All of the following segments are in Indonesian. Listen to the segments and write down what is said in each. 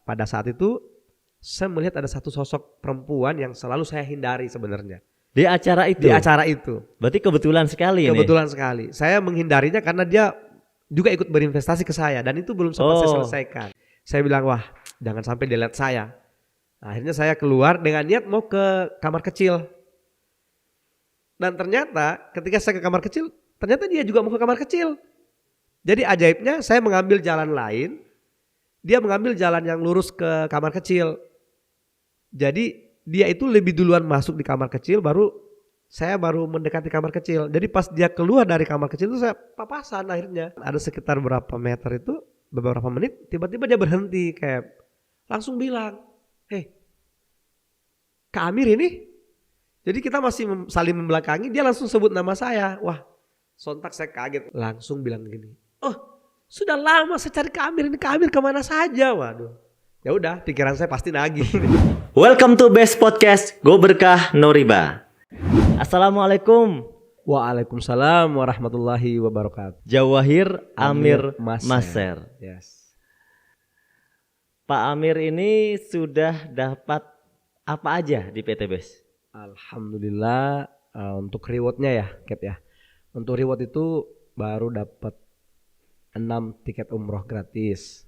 pada saat itu saya melihat ada satu sosok perempuan yang selalu saya hindari sebenarnya. Di acara itu? Di acara itu. Berarti kebetulan sekali Kebetulan sekali. Saya menghindarinya karena dia juga ikut berinvestasi ke saya dan itu belum sempat saya selesaikan. Saya bilang, wah jangan sampai dia lihat saya. Akhirnya saya keluar dengan niat mau ke kamar kecil. Dan ternyata ketika saya ke kamar kecil, ternyata dia juga mau ke kamar kecil. Jadi ajaibnya saya mengambil jalan lain, dia mengambil jalan yang lurus ke kamar kecil. Jadi dia itu lebih duluan masuk di kamar kecil, saya baru mendekati kamar kecil. Jadi pas dia keluar dari kamar kecil itu saya papasan akhirnya. Ada sekitar berapa meter itu, beberapa menit, tiba-tiba dia berhenti kayak langsung bilang, "Hei, Kak Amir ini?" Jadi kita masih saling membelakangi, dia langsung sebut nama saya. Wah, sontak saya kaget, langsung bilang gini, "Oh, sudah lama saya cari Kak Amir, ini Kak Amir kemana saja?" Waduh. Ya udah, pikiran saya pasti nagih. Welcome to Best Podcast, Go Berkah No Riba. Assalamualaikum. Waalaikumsalam warahmatullahi wabarakatuh. Jawahir Amir Maser. Yes. Pak Amir ini sudah dapat apa aja di PT Best? Alhamdulillah, untuk rewardnya ya, Cap ya. Untuk reward itu baru dapat 6 tiket umroh gratis.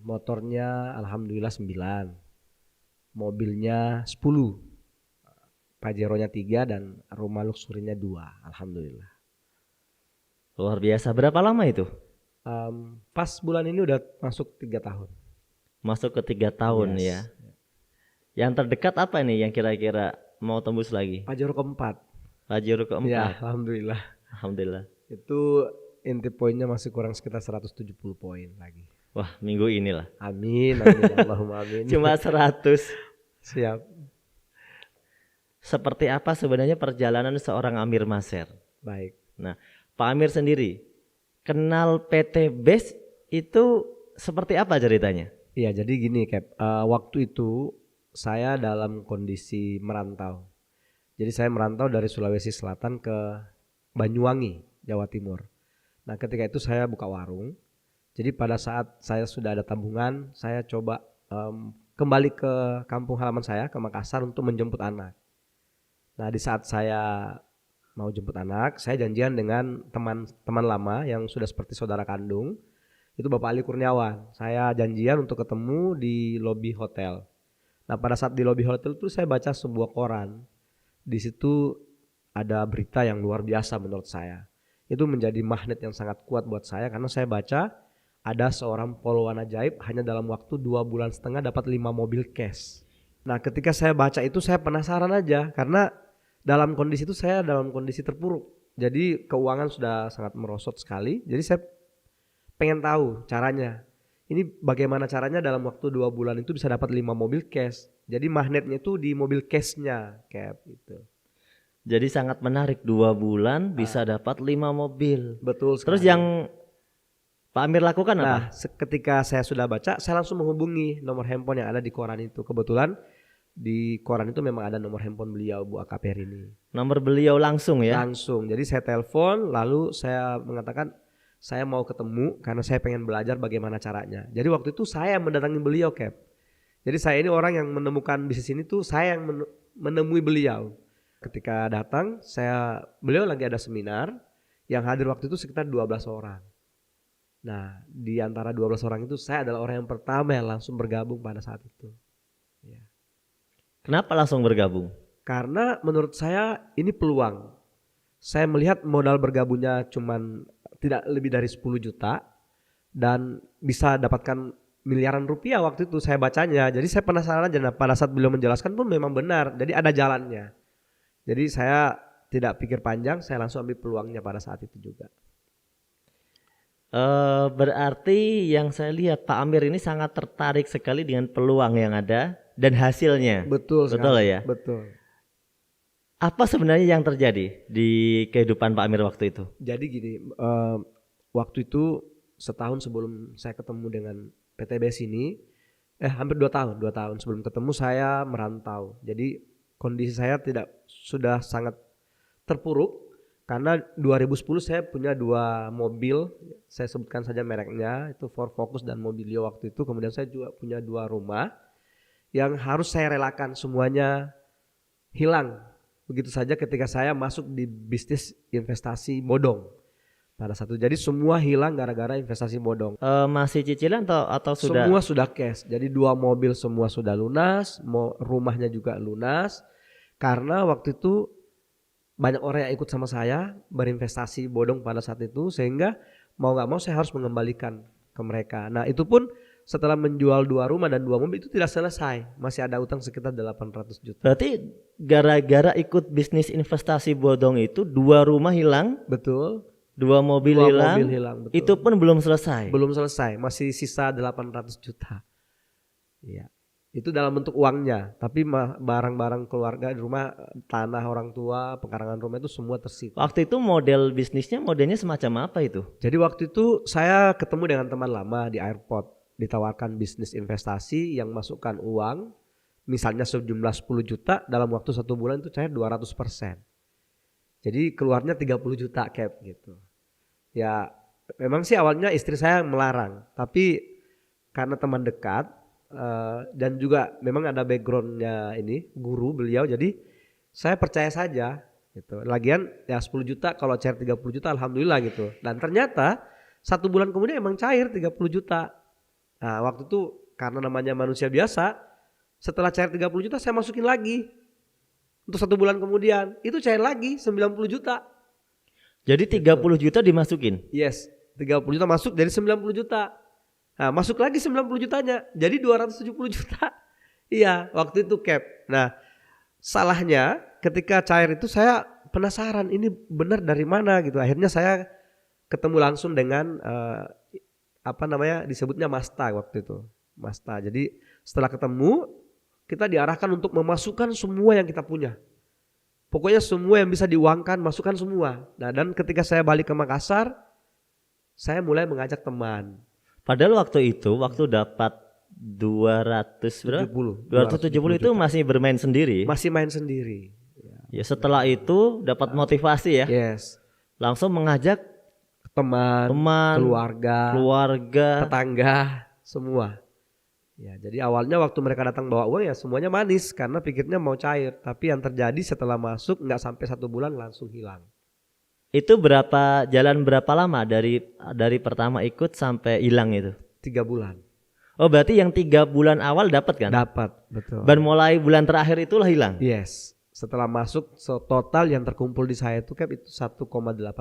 Motornya alhamdulillah 9. Mobilnya 10. Pajero-nya 3 dan rumah luxury-nya 2. Alhamdulillah. Luar biasa. Berapa lama itu? Pas bulan ini udah masuk 3 tahun. Masuk ke 3 tahun ya. Yang terdekat apa nih yang kira-kira mau tembus lagi? Pajero keempat. Pajero keempat. Ya, alhamdulillah. Alhamdulillah. Itu inti poinnya masih kurang sekitar 170 poin lagi. Wah, minggu inilah. Amin, amin, Allahumma amin. Cuma 100. Siap. Seperti apa sebenarnya perjalanan seorang Amir Maser? Baik. Nah, Pak Amir sendiri kenal PT Best itu seperti apa ceritanya? Iya, jadi gini Cap, waktu itu saya dalam kondisi merantau. Jadi saya merantau dari Sulawesi Selatan ke Banyuwangi, Jawa Timur. Nah, ketika itu saya buka warung. Jadi pada saat saya sudah ada tabungan, saya coba kembali ke kampung halaman saya, ke Makassar untuk menjemput anak. Nah, di saat saya mau jemput anak, saya janjian dengan teman lama yang sudah seperti saudara kandung. Itu Bapak Ali Kurniawan. Saya janjian untuk ketemu di lobi hotel. Nah, pada saat di lobi hotel itu saya baca sebuah koran. Di situ ada berita yang luar biasa menurut saya. Itu menjadi magnet yang sangat kuat buat saya karena saya baca ada seorang poluan ajaib hanya dalam waktu 2,5 bulan dapat 5 mobil cash. Nah, ketika saya baca itu saya penasaran aja karena dalam kondisi itu saya dalam kondisi terpuruk. Jadi keuangan sudah sangat merosot sekali. Jadi saya pengen tahu caranya. Ini bagaimana caranya dalam waktu 2 bulan itu bisa dapat 5 mobil cash. Jadi magnetnya itu di mobil cashnya kayak gitu. Jadi sangat menarik, 2 bulan bisa dapat 5 mobil. Betul sekali. Terus yang Pak Amir lakukan apa? Nah, ketika saya sudah baca, saya langsung menghubungi nomor handphone yang ada di koran itu. Kebetulan di koran itu memang ada nomor handphone beliau, Bu AKP ini. Nomor beliau langsung ya? Langsung. Jadi saya telepon, lalu saya mengatakan saya mau ketemu karena saya pengen belajar bagaimana caranya. Jadi waktu itu saya mendatangi beliau, Cap. Jadi saya ini orang yang menemukan bisnis ini tuh saya yang menemui beliau. Ketika datang, beliau lagi ada seminar, yang hadir waktu itu sekitar 12 orang. Nah, di antara 12 orang itu saya adalah orang yang pertama yang langsung bergabung pada saat itu. Ya. Kenapa langsung bergabung? Karena menurut saya ini peluang. Saya melihat modal bergabungnya cuman tidak lebih dari 10 juta dan bisa dapatkan miliaran rupiah waktu itu saya bacanya. Jadi saya penasaran aja. Nah, pada saat beliau menjelaskan pun memang benar. Jadi ada jalannya. Jadi saya tidak pikir panjang, saya langsung ambil peluangnya pada saat itu juga. Berarti yang saya lihat Pak Amir ini sangat tertarik sekali dengan peluang yang ada dan hasilnya. Betul ya. Betul. Apa sebenarnya yang terjadi di kehidupan Pak Amir waktu itu? Jadi gini, waktu itu setahun sebelum saya ketemu dengan PT Best ini, hampir 2 tahun sebelum ketemu saya merantau. Jadi kondisi saya sudah sangat terpuruk Karena 2010 saya punya 2 mobil, saya sebutkan saja mereknya, itu Ford Focus dan Mobilio waktu itu. Kemudian saya juga punya 2 rumah yang harus saya relakan semuanya hilang. Begitu saja ketika saya masuk di bisnis investasi bodong pada satu. Jadi semua hilang gara-gara investasi bodong. Masih cicilan atau sudah? Semua sudah cash. Jadi 2 mobil semua sudah lunas, rumahnya juga lunas. Karena waktu itu banyak orang yang ikut sama saya berinvestasi bodong pada saat itu, sehingga mau gak mau saya harus mengembalikan ke mereka. Nah itu pun setelah menjual 2 rumah dan 2 mobil itu tidak selesai, masih ada utang sekitar 800 juta. Berarti gara-gara ikut bisnis investasi bodong itu 2 rumah hilang, Betul. 2 mobil 2 hilang, mobil hilang, betul. itu pun belum selesai. Belum selesai, masih sisa 800 juta. Iya. Itu dalam bentuk uangnya, tapi barang-barang keluarga di rumah, tanah orang tua, pekarangan rumah itu semua tersita. Waktu itu modelnya semacam apa itu? Jadi waktu itu saya ketemu dengan teman lama di airport, ditawarkan bisnis investasi yang masukkan uang, misalnya sejumlah 10 juta, dalam waktu 1 bulan itu cair 200%. Jadi keluarnya 30 juta cap gitu. Ya memang sih awalnya istri saya melarang, tapi karena teman dekat, dan juga memang ada backgroundnya ini guru beliau, jadi saya percaya saja gitu. Lagian ya 10 juta kalau cair 30 juta alhamdulillah gitu. Dan ternyata 1 bulan kemudian emang cair 30 juta. Nah waktu itu karena namanya manusia biasa, setelah cair 30 juta saya masukin lagi. Untuk 1 bulan kemudian itu cair lagi 90 juta. Jadi 30 juta dimasukin? Yes, 30 juta masuk dari 90 juta. Nah masuk lagi 90 jutanya, jadi 270 juta. Iya waktu itu cap. Nah salahnya ketika cair itu saya penasaran ini benar dari mana gitu. Akhirnya saya ketemu langsung dengan disebutnya Masta waktu itu. Masta. Jadi setelah ketemu kita diarahkan untuk memasukkan semua yang kita punya. Pokoknya semua yang bisa diuangkan masukkan semua. Nah dan ketika saya balik ke Makassar, saya mulai mengajak teman. Padahal waktu dapat 270 itu masih bermain sendiri. Masih main sendiri. Ya setelah itu dapat motivasi ya. Yes. Langsung mengajak teman, keluarga, tetangga, semua. Ya, jadi awalnya waktu mereka datang bawa uang ya semuanya manis karena pikirnya mau cair. Tapi yang terjadi setelah masuk nggak sampai 1 bulan langsung hilang. Itu jalan berapa lama dari pertama ikut sampai hilang itu? 3 bulan. Oh berarti yang 3 bulan awal dapat kan? Dapat, betul. Dan mulai bulan terakhir itulah hilang? Yes. Setelah masuk total yang terkumpul di saya itu cap itu 1,8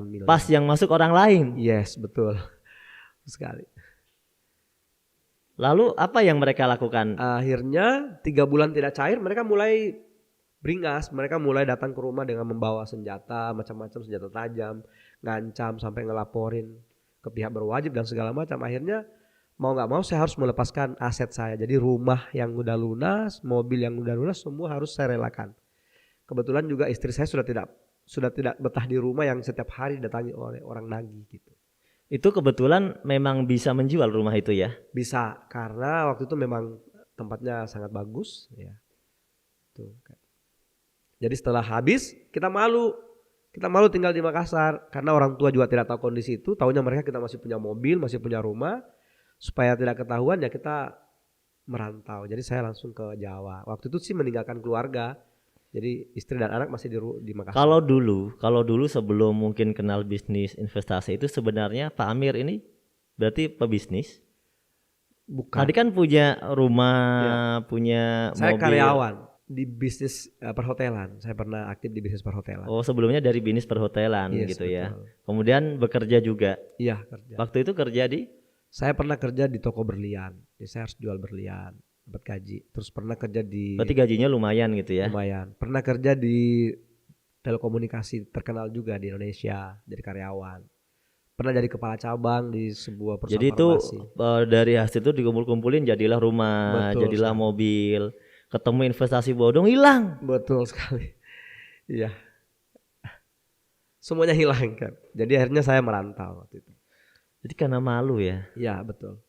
miliar. Pas yang masuk orang lain? Yes, betul. Sekali. Lalu apa yang mereka lakukan? Akhirnya 3 bulan tidak cair, mereka mulai beringas, mereka mulai datang ke rumah dengan membawa senjata, macam-macam senjata tajam, ngancam sampai ngelaporin ke pihak berwajib dan segala macam. Akhirnya mau nggak mau saya harus melepaskan aset saya. Jadi rumah yang udah lunas, mobil yang udah lunas, semua harus saya relakan. Kebetulan juga istri saya sudah tidak betah di rumah yang setiap hari didatangi oleh orang nagih gitu. Itu kebetulan memang bisa menjual rumah itu ya? Bisa, karena waktu itu memang tempatnya sangat bagus ya. Tuh. Jadi setelah habis kita malu tinggal di Makassar karena orang tua juga tidak tahu kondisi itu, taunya mereka kita masih punya mobil, masih punya rumah. Supaya tidak ketahuan ya kita merantau. Jadi saya langsung ke Jawa. Waktu itu sih meninggalkan keluarga. Jadi istri dan anak masih di Makassar. Kalau dulu sebelum mungkin kenal bisnis investasi itu sebenarnya Pak Amir ini berarti pebisnis? Bukan. Tadi kan punya rumah, ya. Punya saya mobil. Saya karyawan di bisnis perhotelan. Saya pernah aktif di bisnis perhotelan. Oh sebelumnya dari bisnis perhotelan gitu betul. Ya. Kemudian bekerja juga. Iya kerja. Waktu itu kerja di? Saya pernah kerja di toko berlian. Jadi saya harus jual berlian, dapat gaji. Terus pernah kerja di. Berarti gajinya lumayan gitu ya? Lumayan. Pernah kerja di telekomunikasi terkenal juga di Indonesia, jadi karyawan. Pernah jadi kepala cabang di sebuah perusahaan. Jadi itu dari hasil itu dikumpul-kumpulin jadilah rumah, betul, jadilah sekali. Mobil. Ketemu investasi bodong hilang. Betul sekali. Iya. Semuanya hilang kan. Jadi akhirnya saya merantau waktu itu. Jadi karena malu ya? Iya betul.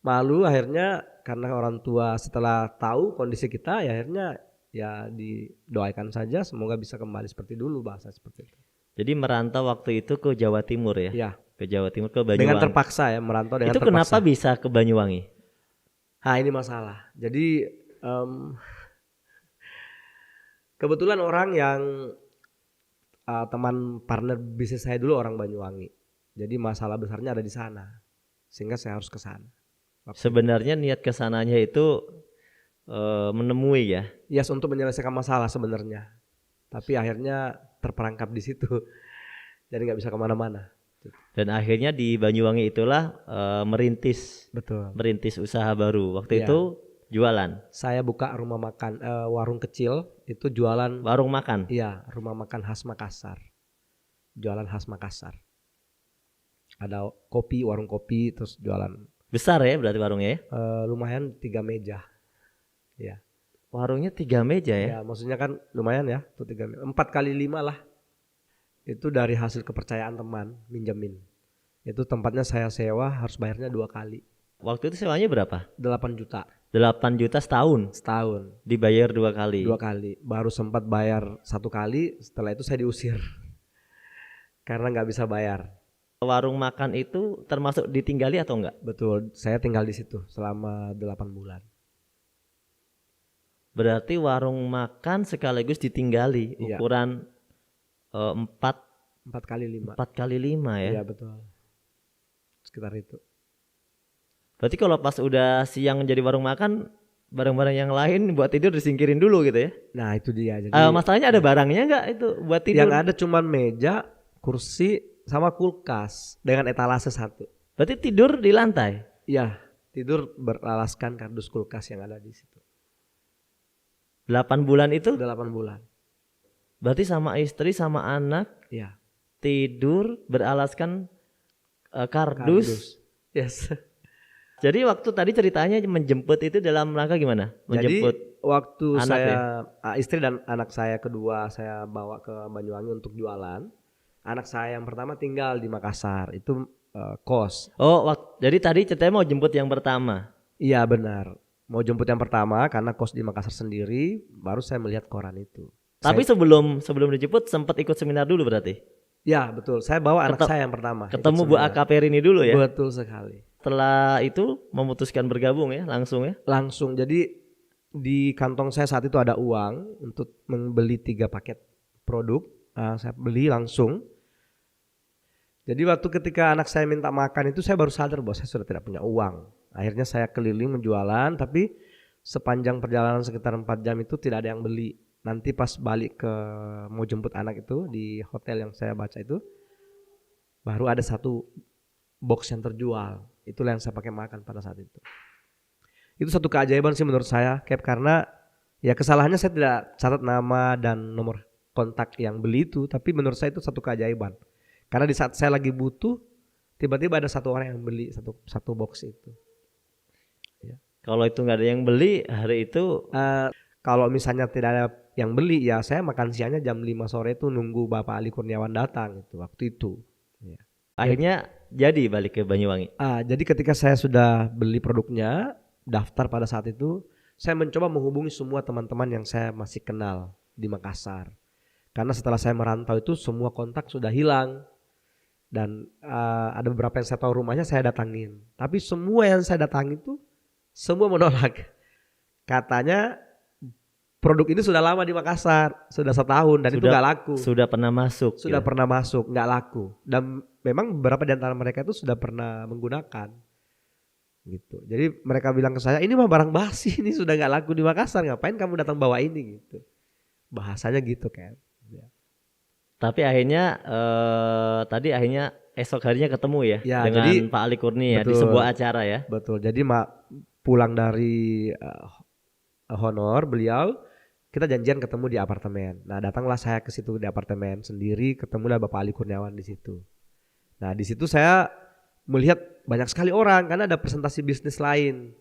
Malu akhirnya karena orang tua setelah tahu kondisi kita ya akhirnya ya didoakan saja semoga bisa kembali seperti dulu, bahasa seperti itu. Jadi merantau waktu itu ke Jawa Timur ya? Ya, Ke Jawa Timur, ke dengan Banyuwangi. terpaksa ya, merantau dengan Itu kenapa terpaksa. bisa ke Banyuwangi? Nah ini masalah. Jadi kebetulan orang yang teman partner bisnis saya dulu orang Banyuwangi. Jadi masalah besarnya ada di sana. Sehingga saya harus ke sana. Sebenarnya niat kesananya itu menemui ya. Yes, untuk menyelesaikan masalah sebenarnya. Tapi akhirnya terperangkap di situ. Jadi nggak bisa kemana-mana. Dan akhirnya di Banyuwangi itulah Betul. merintis usaha baru. Waktu Iya. itu jualan. Saya buka rumah makan, warung kecil itu jualan. Warung makan. Iya, rumah makan khas Makassar. Jualan khas Makassar. Ada kopi, warung kopi, terus jualan. Besar ya berarti warungnya ya? Lumayan 3 meja. Ya. Warungnya 3 meja ya? Ya, maksudnya kan lumayan ya, tuh 3 meja. 4 kali 5 lah. Itu dari hasil kepercayaan teman, minjemin. Itu tempatnya saya sewa harus bayarnya 2 kali. Waktu itu sewanya berapa? 8 juta 8 juta setahun. setahun. Dibayar 2 kali. 2 kali. Baru sempat bayar 1 kali, setelah itu saya diusir. Karena nggak bisa bayar. Warung makan itu termasuk ditinggali atau enggak? Betul, saya tinggal di situ selama 8 bulan. Berarti warung makan sekaligus ditinggali. Iya. Ukuran 4 4 kali 5. kali 5 ya. Iya betul. Sekitar itu. Berarti kalau pas udah siang jadi warung makan, barang-barang yang lain buat tidur disingkirin dulu gitu ya. Nah itu dia. Jadi Masalahnya ada barangnya enggak itu buat tidur? yang ada cuman meja, kursi, sama kulkas dengan etalase 1. Berarti tidur di lantai? Iya, tidur beralaskan kardus kulkas yang ada di situ. 8 bulan itu? 8 bulan. Berarti sama istri sama anak Iya. tidur beralaskan kardus. Yes. Jadi waktu tadi ceritanya menjemput itu dalam rangka gimana? Menjemput. Jadi waktu anak saya istri dan anak saya kedua saya bawa ke Banyuwangi untuk jualan. Anak saya yang pertama tinggal di Makassar, itu kos. Jadi tadi ceritanya mau jemput yang pertama. Iya benar. Mau jemput yang pertama karena kos di Makassar sendiri, baru saya melihat koran itu. Tapi sebelum dijemput sempat ikut seminar dulu berarti? Ya betul, saya bawa anak saya yang pertama. Ketemu Bu Akaper ini dulu ya? Betul sekali. Setelah itu memutuskan bergabung ya langsung ya? Langsung, jadi di kantong saya saat itu ada uang untuk membeli 3 paket produk. Saya beli langsung. Jadi waktu ketika anak saya minta makan itu saya baru sadar bahwa saya sudah tidak punya uang. Akhirnya saya keliling menjualan, tapi sepanjang perjalanan sekitar 4 jam itu tidak ada yang beli. Nanti pas balik ke mau jemput anak itu di hotel yang saya baca itu, baru ada 1 box yang terjual. Itulah yang saya pakai makan pada saat itu. Itu satu keajaiban sih menurut saya, Cap, karena ya kesalahannya saya tidak catat nama dan nomor kontak yang beli itu, tapi menurut saya itu satu keajaiban. Karena di saat saya lagi butuh, tiba-tiba ada 1 orang yang beli satu box itu. Ya. Kalau itu nggak ada yang beli hari itu, kalau misalnya tidak ada yang beli, ya saya makan siangnya jam 5 sore itu nunggu Bapak Ali Kurniawan datang itu waktu itu. Ya. Akhirnya jadi balik ke Banyuwangi. Jadi ketika saya sudah beli produknya, daftar pada saat itu, saya mencoba menghubungi semua teman-teman yang saya masih kenal di Makassar. Karena setelah saya merantau itu semua kontak sudah hilang. Dan ada beberapa yang saya tahu rumahnya saya datangin. Tapi semua yang saya datangin itu semua menolak. Katanya produk ini sudah lama di Makassar, sudah 1 tahun dan itu nggak laku. Sudah pernah masuk. Sudah pernah masuk, nggak laku. Dan memang beberapa di antara mereka itu sudah pernah menggunakan. Gitu. Jadi mereka bilang ke saya, ini mah barang basi, ini sudah nggak laku di Makassar, ngapain kamu datang bawa ini gitu. Bahasanya gitu kan. Ya. Tapi akhirnya akhirnya esok harinya ketemu ya dengan jadi, Pak Ali Kurnia betul, di sebuah acara ya. Betul. Jadi pulang dari honor beliau, kita janjian ketemu di apartemen. Nah datanglah saya ke situ di apartemen sendiri, ketemulah Bapak Ali Kurniawan di situ. Nah di situ saya melihat banyak sekali orang karena ada presentasi bisnis lain.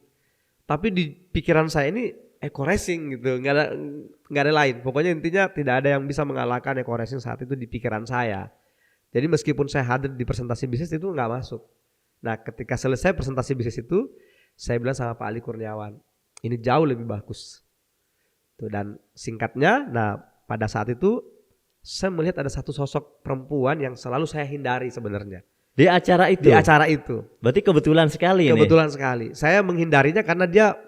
Tapi di pikiran saya ini Eco Racing gitu, nggak ada lain. Pokoknya intinya tidak ada yang bisa mengalahkan Eco Racing saat itu di pikiran saya. Jadi meskipun saya hadir di presentasi bisnis itu nggak masuk. Nah ketika selesai presentasi bisnis itu, saya bilang sama Pak Ali Kurniawan, ini jauh lebih bagus. Tuh, dan singkatnya, nah pada saat itu saya melihat ada satu sosok perempuan yang selalu saya hindari sebenarnya Di acara itu. di acara itu. Berarti kebetulan sekali ini. Kebetulan sekali. Saya menghindarinya karena dia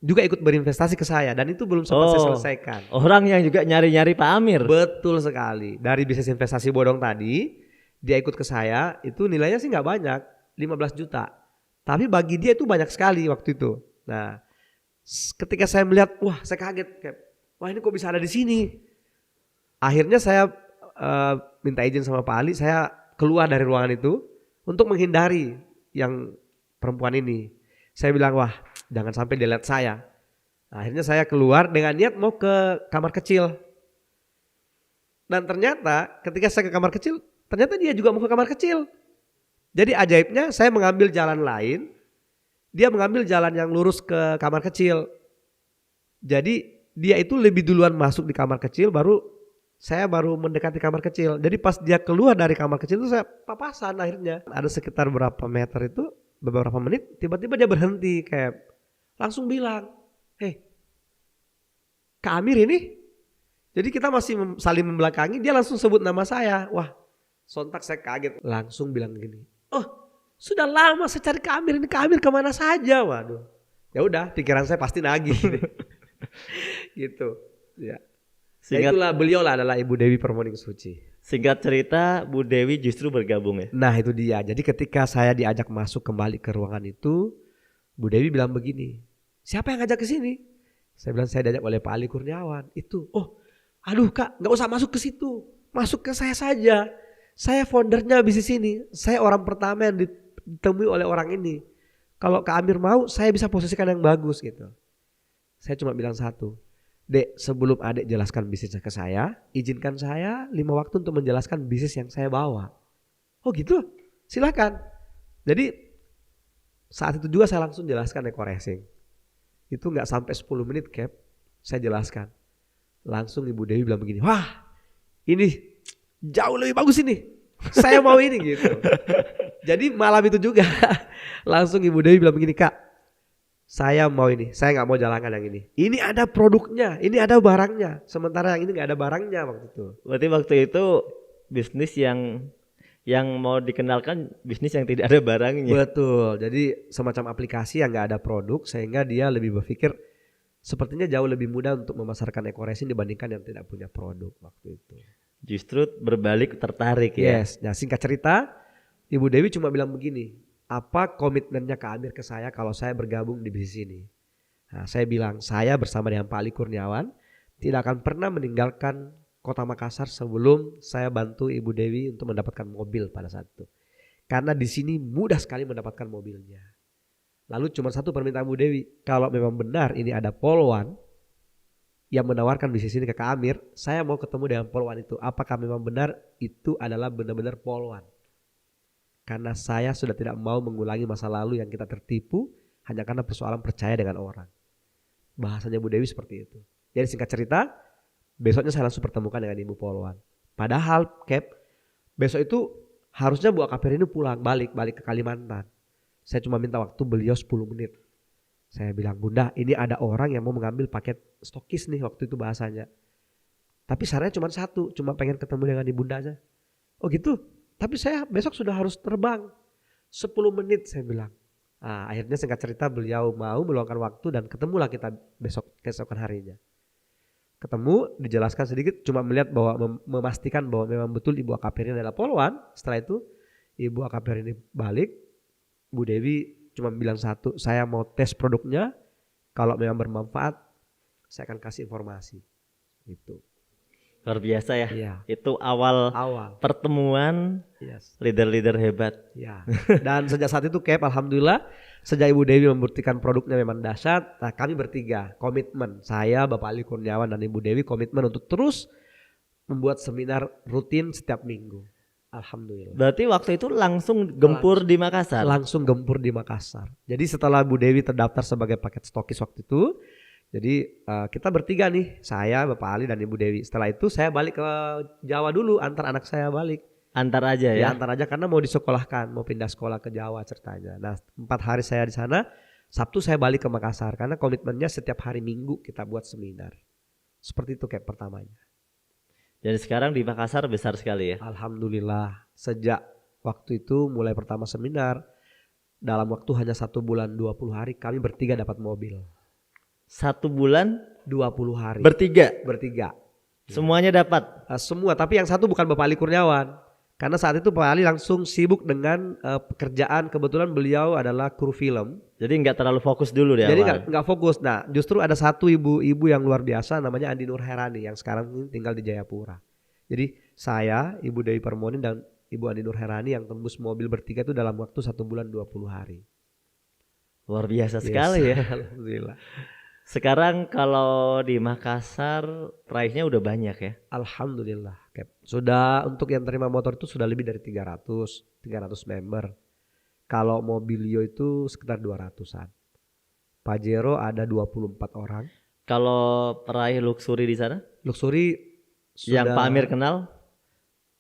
juga ikut berinvestasi ke saya dan itu belum sempat saya selesaikan. Orang yang juga nyari-nyari Pak Amir. Betul sekali. Dari bisnis investasi bodong tadi, dia ikut ke saya, itu nilainya sih nggak banyak, 15 juta. Tapi bagi dia itu banyak sekali waktu itu. Nah, ketika saya melihat, wah saya kaget, kayak, wah ini kok bisa ada di sini. Akhirnya saya minta izin sama Pak Ali, saya keluar dari ruangan itu untuk menghindari yang perempuan ini. Saya bilang, wah jangan sampai dia lihat saya. Nah, akhirnya saya keluar dengan niat mau ke kamar kecil. Dan ternyata ketika saya ke kamar kecil, ternyata dia juga mau ke kamar kecil. Jadi ajaibnya saya mengambil jalan lain, dia mengambil jalan yang lurus ke kamar kecil. Jadi dia itu lebih duluan masuk di kamar kecil, saya baru mendekati kamar kecil. Jadi pas dia keluar dari kamar kecil itu saya papasan akhirnya. Ada sekitar berapa meter itu, beberapa menit, tiba-tiba dia berhenti kayak langsung bilang, "Hei, Kak Amir ini?" Jadi kita masih saling membelakangi, dia langsung sebut nama saya. Wah, sontak saya kaget. Langsung bilang gini, "Oh, sudah lama saya cari Kak Amir, ini Kak Amir kemana saja?" Waduh. Ya udah, pikiran saya pasti nagih. Gitu. Ya. Itulah beliau lah adalah Ibu Dewi Permoning Suci. Singkat cerita, Bu Dewi justru bergabung ya. Nah itu dia. Jadi ketika saya diajak masuk kembali ke ruangan itu, Bu Dewi bilang begini, "Siapa yang ngajak ke sini?" Saya bilang, "Saya diajak oleh Pak Ali Kurniawan." Itu, "Oh, aduh Kak, nggak usah masuk ke situ, masuk ke saya saja. Saya foundernya bisnis ini. Saya orang pertama yang ditemui oleh orang ini. Kalau Kak Amir mau, saya bisa posisikan yang bagus gitu." Saya cuma bilang satu, "Dek, sebelum adek jelaskan bisnisnya ke saya, izinkan saya 5 waktu untuk menjelaskan bisnis yang saya bawa." "Oh gitu? Silakan." Jadi saat itu juga saya langsung jelaskan Eco Racing. Itu gak sampai 10 menit Cap, saya jelaskan. Langsung Ibu Dewi bilang begini, "Wah ini jauh lebih bagus ini, saya mau ini," gitu. Jadi malam itu juga langsung Ibu Dewi bilang begini, "Kak, saya mau ini, saya gak mau jalankan yang ini. Ini ada produknya, ini ada barangnya. Sementara yang ini gak ada barangnya waktu itu." Berarti waktu itu bisnis yang mau dikenalkan bisnis yang tidak ada barangnya. Betul, jadi semacam aplikasi yang gak ada produk sehingga dia lebih berpikir sepertinya jauh lebih mudah untuk memasarkan Eco Racing dibandingkan yang tidak punya produk waktu itu. Justru berbalik tertarik ya. Yes, nah singkat cerita Ibu Dewi cuma bilang begini, "Apa komitmennya Kak Amir ke saya kalau saya bergabung di bisnis ini?" Nah, saya bilang, "Saya bersama dengan Pak Ali Kurniawan tidak akan pernah meninggalkan Kota Makassar sebelum saya bantu Ibu Dewi untuk mendapatkan mobil pada saat itu. Karena di sini mudah sekali mendapatkan mobilnya." Lalu cuma satu permintaan Bu Dewi, "Kalau memang benar ini ada polwan yang menawarkan bisnis ini ke Kak Amir, saya mau ketemu dengan polwan itu. Apakah memang benar itu adalah benar-benar polwan? Karena saya sudah tidak mau mengulangi masa lalu yang kita tertipu hanya karena persoalan percaya dengan orang." Bahasanya Bu Dewi seperti itu. Jadi singkat cerita, besoknya saya langsung pertemukan dengan Ibu Polwan. Padahal Cap, besok itu harusnya Bu Akapir ini balik ke Kalimantan. Saya cuma minta waktu beliau 10 menit. Saya bilang, "Bunda, ini ada orang yang mau mengambil paket stokis nih," waktu itu bahasanya. "Tapi syaratnya cuma satu, cuma pengen ketemu dengan Ibunda aja." "Oh gitu? Tapi saya besok sudah harus terbang." 10 menit saya bilang. Nah, akhirnya singkat cerita beliau mau meluangkan waktu dan ketemulah kita keesokan harinya. Ketemu, dijelaskan sedikit, cuma melihat bahwa memastikan bahwa memang betul Ibu Akapir ini adalah polwan. Setelah itu Ibu Akapir ini balik, Bu Dewi cuma bilang satu, "Saya mau tes produknya, kalau memang bermanfaat saya akan kasih informasi." Gitu. Luar biasa ya. Iya. Itu awal pertemuan Yes. leader-leader hebat. Ya. Dan sejak saat itu Cap, alhamdulillah sejak Ibu Dewi membuktikan produknya memang dahsyat, nah kami bertiga komitmen, saya, Bapak Ali Kurniawan dan Ibu Dewi komitmen untuk terus membuat seminar rutin setiap minggu. Alhamdulillah. Berarti waktu itu langsung gempur di Makassar. Langsung gempur di Makassar. Jadi setelah Bu Dewi terdaftar sebagai paket stokis waktu itu, jadi kita bertiga nih, saya, Bapak Ali dan Ibu Dewi. Setelah itu saya balik ke Jawa dulu, antar anak saya balik. Antar aja ya? Ya antar aja karena mau disekolahkan, mau pindah sekolah ke Jawa ceritanya. Nah 4 hari saya di sana, Sabtu saya balik ke Makassar karena komitmennya setiap hari Minggu kita buat seminar. Seperti itu kayak pertamanya. Dan sekarang di Makassar besar sekali ya. Alhamdulillah, sejak waktu itu mulai pertama seminar, dalam waktu hanya 1 bulan 20 hari kami bertiga dapat mobil. 1 bulan 20 hari. bertiga. Bertiga. Semuanya dapat. Semua, tapi yang satu bukan Bapak Ali Kurniawan. Karena saat itu Pak Ali langsung sibuk dengan pekerjaan, kebetulan beliau adalah kru film. Jadi nggak terlalu fokus dulu di Jadi awal. nggak fokus. Nah, justru ada satu ibu-ibu yang luar biasa namanya Andi Nur Herani yang sekarang ini tinggal di Jayapura. Jadi saya, Ibu Dewi Permonin dan Ibu Andi Nur Herani yang tembus mobil bertiga itu dalam waktu 1 bulan 20 hari. Luar biasa sekali ya. Alhamdulillah. Sekarang kalau di Makassar price-nya udah banyak ya. Alhamdulillah, Cap. Sudah untuk yang terima motor itu sudah lebih dari 300 member. Kalau Mobilio itu sekitar 200-an. Pajero ada 24 orang. Kalau peraih luxury di sana Luxury yang sudah Pak Amir kenal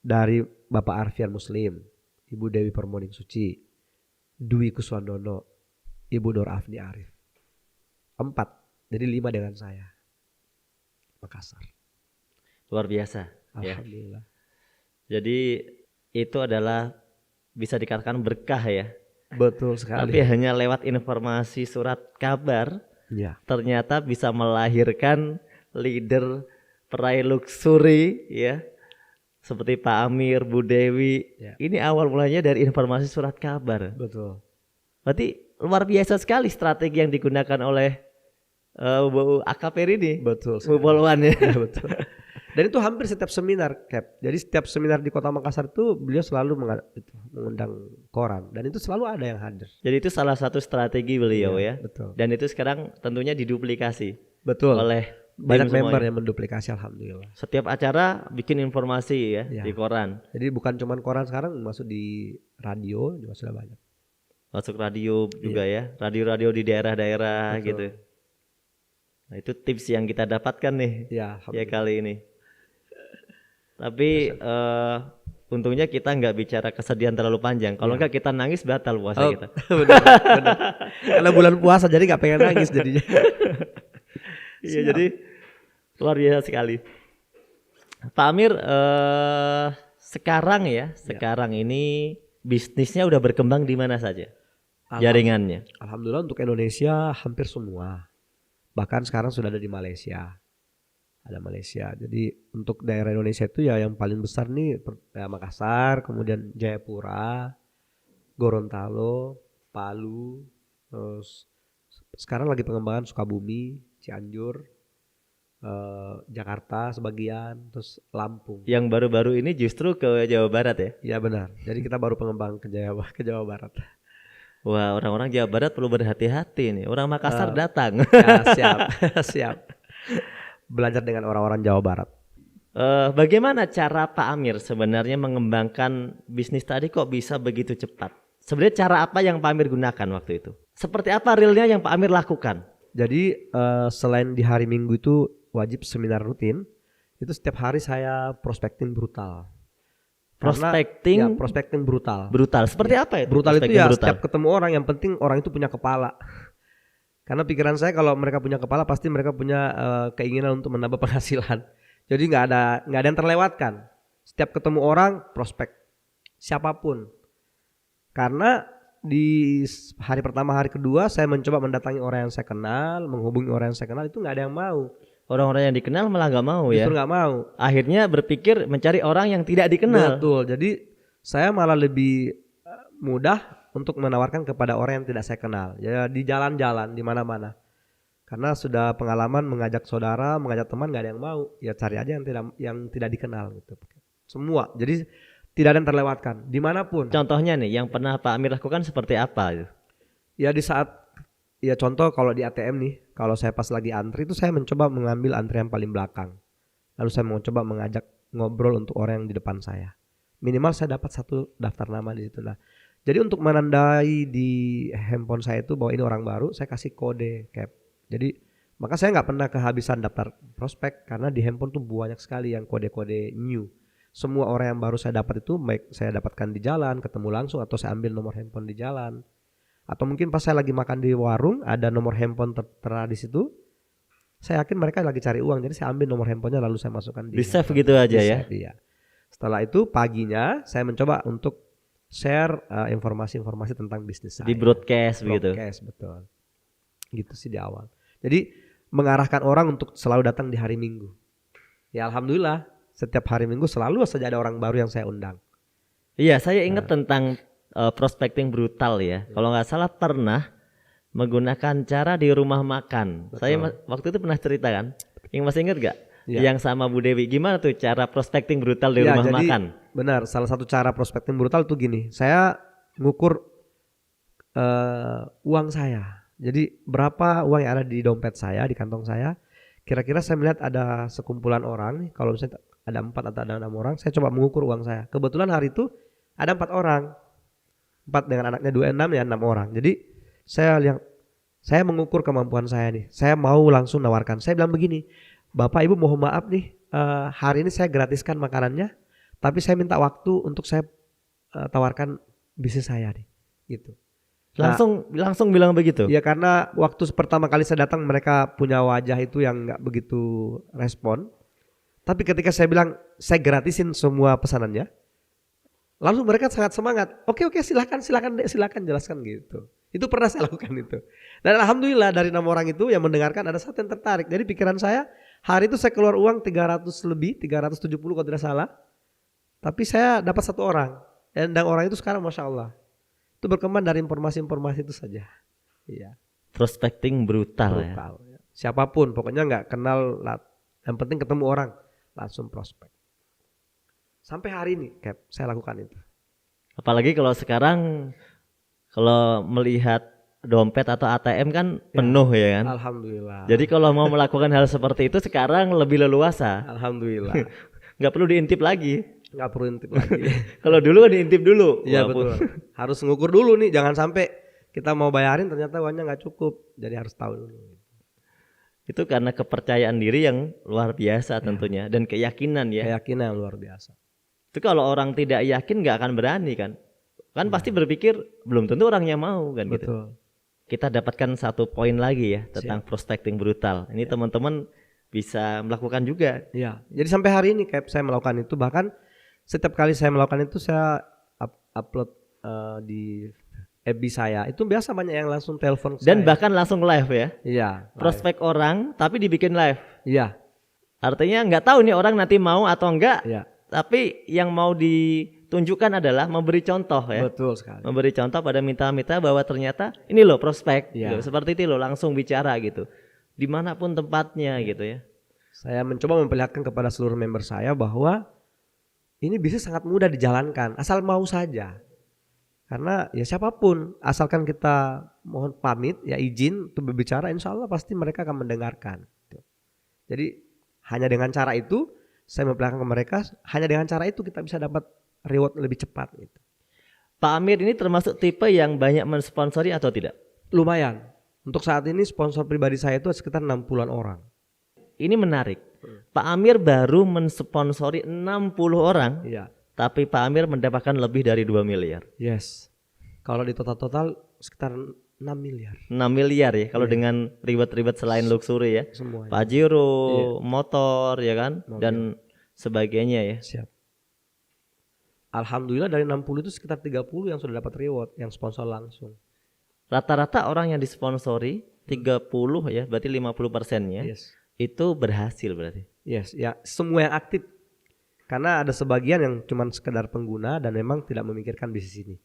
dari Bapak Arfian Muslim, Ibu Dewi Permoning Suci, Dwi Kuswandono, Ibu Nur Afni Arif. 4, jadi 5 dengan saya. Makassar. luar biasa ya. Alhamdulillah. Jadi itu adalah bisa dikatakan berkah ya. Betul sekali. Tapi hanya lewat informasi surat kabar Ya, ternyata bisa melahirkan leader peraih luxury ya. Seperti Pak Amir, Bu Dewi. Ya. Ini awal mulanya dari informasi surat kabar. betul. Berarti luar biasa sekali strategi yang digunakan oleh Bu AKP ini. Betul. Bu Polwan ya. Ya, betul. Dan itu hampir setiap seminar, Cap. Jadi setiap seminar di Kota Makassar itu beliau selalu mengundang koran dan itu selalu ada yang hadir. Jadi itu salah satu strategi beliau ya. Betul. Dan itu sekarang tentunya diduplikasi Betul. oleh Banyak tim member semuanya. yang menduplikasi, alhamdulillah. Setiap acara bikin informasi ya, Ya. di koran. Jadi bukan cuman koran, sekarang masuk di radio juga sudah banyak. Masuk radio juga ya. Radio-radio di daerah-daerah Betul. gitu. Nah, itu tips yang kita dapatkan nih Ya, ya kali ini. Tapi untungnya kita nggak bicara kesedihan terlalu panjang. Kalau nggak kita nangis batal puasa kita. benar, benar. Karena bulan puasa jadi nggak pengen nangis jadinya. Iya, jadi luar biasa sekali. Pak Amir, sekarang ini bisnisnya udah berkembang di mana saja? Jaringannya. Alhamdulillah untuk Indonesia hampir semua. Bahkan sekarang sudah ada di Malaysia. Ada Malaysia. Jadi untuk daerah Indonesia itu ya yang paling besar nih ya Makassar, kemudian Jayapura, Gorontalo, Palu, terus sekarang lagi pengembangan Sukabumi, Cianjur, Jakarta sebagian, terus Lampung. Yang baru-baru ini justru ke Jawa Barat ya? Ya benar. Jadi kita baru pengembang ke Jawa Barat. Wah, orang-orang Jawa Barat perlu berhati-hati nih. Orang Makassar datang. Ya, siap, siap. Belajar dengan orang-orang Jawa Barat. Bagaimana cara Pak Amir sebenarnya mengembangkan bisnis tadi kok bisa begitu cepat? Sebenarnya cara apa yang Pak Amir gunakan waktu itu? Seperti apa realnya yang Pak Amir lakukan? Jadi selain di hari Minggu itu wajib seminar rutin, itu setiap hari saya prospecting brutal. Prospecting brutal. Brutal. Seperti apa itu? Brutal itu prospecting ya brutal? setiap ketemu orang yang penting orang itu punya kepala. Karena pikiran saya kalau mereka punya kepala pasti mereka punya keinginan untuk menambah penghasilan. Jadi nggak ada yang terlewatkan. Setiap ketemu orang prospek siapapun. Karena di hari pertama hari kedua saya mencoba mendatangi orang yang saya kenal, menghubungi orang yang saya kenal itu nggak ada yang mau. Orang-orang yang dikenal malah nggak mau ya. Justru nggak mau. Akhirnya berpikir mencari orang yang tidak dikenal. Betul. Jadi saya malah lebih mudah untuk menawarkan kepada orang yang tidak saya kenal. Ya di jalan-jalan, di mana-mana. Karena sudah pengalaman mengajak saudara, mengajak teman nggak ada yang mau. Ya cari aja yang tidak dikenal gitu. Semua. Jadi tidak ada yang terlewatkan dimanapun. Contohnya nih yang pernah Pak Amir lakukan seperti apa? Ya di saat ya contoh kalau di ATM nih, kalau saya pas lagi antri itu saya mencoba mengambil antri yang paling belakang. Lalu saya mau coba mengajak ngobrol untuk orang yang di depan saya. Minimal saya dapat satu daftar nama di situ. Nah, jadi untuk menandai di handphone saya itu bahwa ini orang baru, saya kasih kode Cap. Jadi maka saya nggak pernah kehabisan daftar prospek karena di handphone tuh banyak sekali yang kode-kode new. Semua orang yang baru saya dapat itu baik saya dapatkan di jalan, ketemu langsung atau saya ambil nomor handphone di jalan. Atau mungkin pas saya lagi makan di warung ada nomor handphone tertera di situ. Saya yakin mereka lagi cari uang, jadi saya ambil nomor handphonenya lalu saya masukkan Di save gitu aja ya. Iya. Setelah itu paginya saya mencoba untuk share informasi-informasi tentang bisnis saya. Di broadcast begitu. Broadcast, betul. Gitu sih di awal. Jadi mengarahkan orang untuk selalu datang di hari Minggu. Ya alhamdulillah setiap hari Minggu selalu saja ada orang baru yang saya undang. Iya, saya ingat tentang prospecting brutal ya. Kalau nggak salah pernah menggunakan cara di rumah makan. Betul. Saya waktu itu pernah cerita kan. Yang masih ingat gak? Ya. Yang sama Bu Dewi. Gimana tuh cara prospecting brutal di Ya, rumah jadi, makan? Benar, salah satu cara prospecting brutal tuh gini. Saya ngukur uang saya. Jadi berapa uang yang ada di dompet saya, di kantong saya. Kira-kira saya melihat ada sekumpulan orang nih. Kalau misalnya ada 4 atau ada 6 orang, saya coba mengukur uang saya. Kebetulan hari itu ada 4 orang. 4 dengan anaknya 26 ya 6 orang. Jadi saya mengukur kemampuan saya nih. Saya mau langsung nawarkan. Saya bilang begini, Bapak Ibu mohon maaf nih, hari ini saya gratiskan makanannya, tapi saya minta waktu untuk saya tawarkan bisnis saya nih, gitu. Langsung bilang begitu? Ya karena waktu pertama kali saya datang mereka punya wajah itu yang nggak begitu respon. Tapi ketika saya bilang saya gratisin semua pesanannya, lalu mereka sangat semangat. Oke silakan jelaskan gitu. Itu pernah saya lakukan itu. Dan alhamdulillah dari 6 orang itu yang mendengarkan ada satu yang tertarik. Jadi pikiran saya hari itu saya keluar uang 370 kalau tidak salah. Tapi saya dapat 1 orang. Dan orang itu sekarang Masya Allah. Itu berkembang dari informasi-informasi itu saja. Iya. Prospecting brutal ya. Siapapun pokoknya nggak kenal, yang penting ketemu orang langsung prospek. Sampai hari ini Cap, saya lakukan itu. Apalagi kalau sekarang kalau melihat dompet atau ATM kan penuh ya kan. Alhamdulillah. Jadi kalau mau melakukan hal seperti itu sekarang lebih leluasa. Alhamdulillah. Nggak perlu diintip lagi. Nggak perlu intip lagi. Kalau dulu kan diintip dulu. Iya betul. Harus ngukur dulu nih, jangan sampai kita mau bayarin ternyata uangnya nggak cukup. Jadi harus tahu dulu. Itu karena kepercayaan diri yang luar biasa tentunya dan keyakinan ya. Keyakinan yang luar biasa. Itu kalau orang tidak yakin nggak akan berani kan. Kan pasti berpikir belum tentu orangnya mau kan gitu. Betul. Kita dapatkan satu poin lagi ya tentang prospecting brutal. Ini teman-teman bisa melakukan juga. Iya. Jadi sampai hari ini Cap saya melakukan itu, bahkan setiap kali saya melakukan itu saya upload di FB saya. Itu biasa banyak yang langsung telepon dan saya. Bahkan langsung live ya. Iya. Prospek orang tapi dibikin live. Iya. Artinya nggak tahu nih orang nanti mau atau enggak. Iya. Tapi yang mau ditunjukkan adalah memberi contoh ya. Betul sekali. Memberi contoh pada mitra-mitra bahwa ternyata ini loh prospek. Iya. Gitu. Seperti itu loh langsung bicara gitu. Dimanapun tempatnya gitu ya. Saya mencoba memperlihatkan kepada seluruh member saya bahwa ini bisnis sangat mudah dijalankan, asal mau saja. Karena ya siapapun, asalkan kita mohon pamit, ya izin untuk berbicara, insya Allah pasti mereka akan mendengarkan. Jadi hanya dengan cara itu, saya memperlihatkan ke mereka, hanya dengan cara itu kita bisa dapat reward lebih cepat. Gitu. Pak Amir ini termasuk tipe yang banyak mensponsori atau tidak? Lumayan. Untuk saat ini sponsor pribadi saya itu sekitar 60-an orang. Ini menarik. Pak Amir baru mensponsori 60 orang. Iya. Tapi Pak Amir mendapatkan lebih dari 2 miliar. Yes. Kalau di total sekitar 6 miliar. 6 miliar ya kalau dengan ribet-ribet selain luxury ya. Semuanya. Pajero, motor ya kan, mobil. dan sebagainya ya. Siap. Alhamdulillah dari 60 itu sekitar 30 yang sudah dapat reward, yang sponsor langsung. Rata-rata orang yang disponsori 30 ya, berarti 50%-nya. Yes. Itu berhasil berarti. Yes, ya semua yang aktif. Karena ada sebagian yang cuma sekedar pengguna dan memang tidak memikirkan bisnis ini.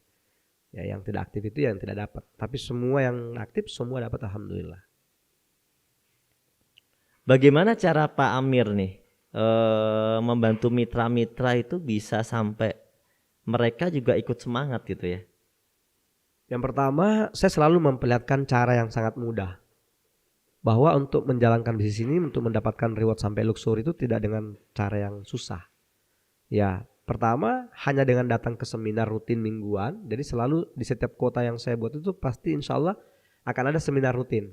Ya yang tidak aktif itu yang tidak dapat. Tapi semua yang aktif semua dapat alhamdulillah. Bagaimana cara Pak Amir nih membantu mitra-mitra itu bisa sampai mereka juga ikut semangat gitu ya? Yang pertama, saya selalu memperlihatkan cara yang sangat mudah. Bahwa untuk menjalankan bisnis ini, untuk mendapatkan reward sampai luxury itu tidak dengan cara yang susah. Ya, pertama hanya dengan datang ke seminar rutin mingguan. Jadi selalu di setiap kota yang saya buat itu pasti insya Allah akan ada seminar rutin.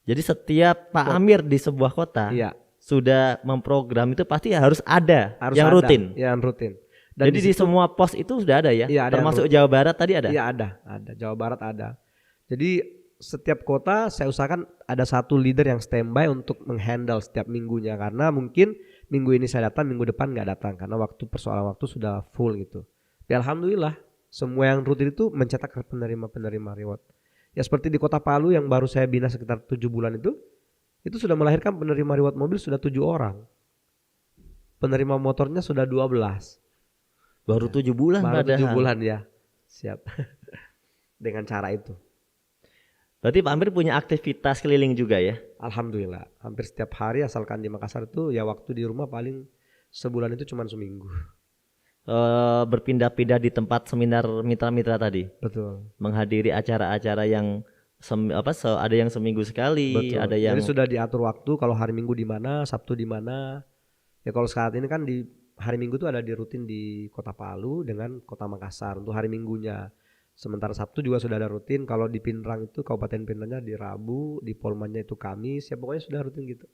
Jadi setiap Pak Amir di sebuah kota sudah memprogram itu pasti harus ada yang rutin. Yang rutin. Dan jadi di semua pos itu sudah ada ya? Iya, ada termasuk Jawa Barat tadi ada? Iya ada. Jawa Barat ada. Jadi setiap kota saya usahakan ada satu leader yang standby untuk menghandle setiap minggunya, karena mungkin minggu ini saya datang, minggu depan nggak datang karena persoalan waktu sudah full gitu. Ya alhamdulillah semua yang rutin itu mencetak penerima reward. Ya seperti di Kota Palu yang baru saya bina sekitar 7 bulan itu sudah melahirkan penerima reward mobil sudah 7 orang. Penerima motornya sudah 12. Baru 7 bulan Baru padahal. 7 bulan ya. Siap. Dengan cara itu. Berarti Pak Amir punya aktivitas keliling juga ya? Alhamdulillah. Hampir setiap hari asalkan di Makassar itu ya waktu di rumah paling sebulan itu cuma seminggu. Berpindah-pindah di tempat seminar mitra-mitra tadi. Betul. Menghadiri acara-acara yang ada yang seminggu sekali, Betul. ada yang Jadi sudah diatur waktu kalau hari Minggu di mana, Sabtu di mana. Ya kalau saat ini kan di hari Minggu tuh ada di rutin di Kota Palu dengan Kota Makassar untuk hari Minggunya. Sementara Sabtu juga sudah ada rutin. Kalau di Pinrang itu Kabupaten Pinrangnya di Rabu, di Polmannya itu Kamis. Ya pokoknya sudah rutin gitu.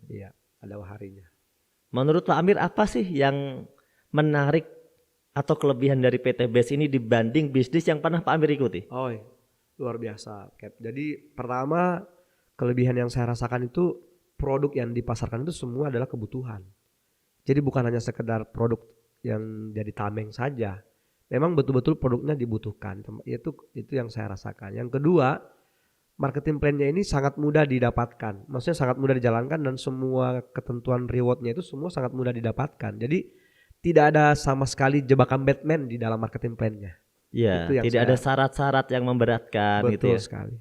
Iya, ada harinya. Menurut Pak Amir apa sih yang menarik atau kelebihan dari PT BES ini dibanding bisnis yang pernah Pak Amir ikuti? Oh, luar biasa, Cap. Jadi pertama kelebihan yang saya rasakan itu produk yang dipasarkan itu semua adalah kebutuhan. Jadi bukan hanya sekedar produk yang jadi tameng saja. Memang betul-betul produknya dibutuhkan. Itu yang saya rasakan. Yang kedua, marketing plan-nya ini sangat mudah didapatkan. Maksudnya sangat mudah dijalankan dan semua ketentuan reward-nya itu semua sangat mudah didapatkan. Jadi tidak ada sama sekali jebakan Batman di dalam marketing plan-nya. Ya, tidak ada syarat-syarat yang memberatkan gitu ya. Betul sekali.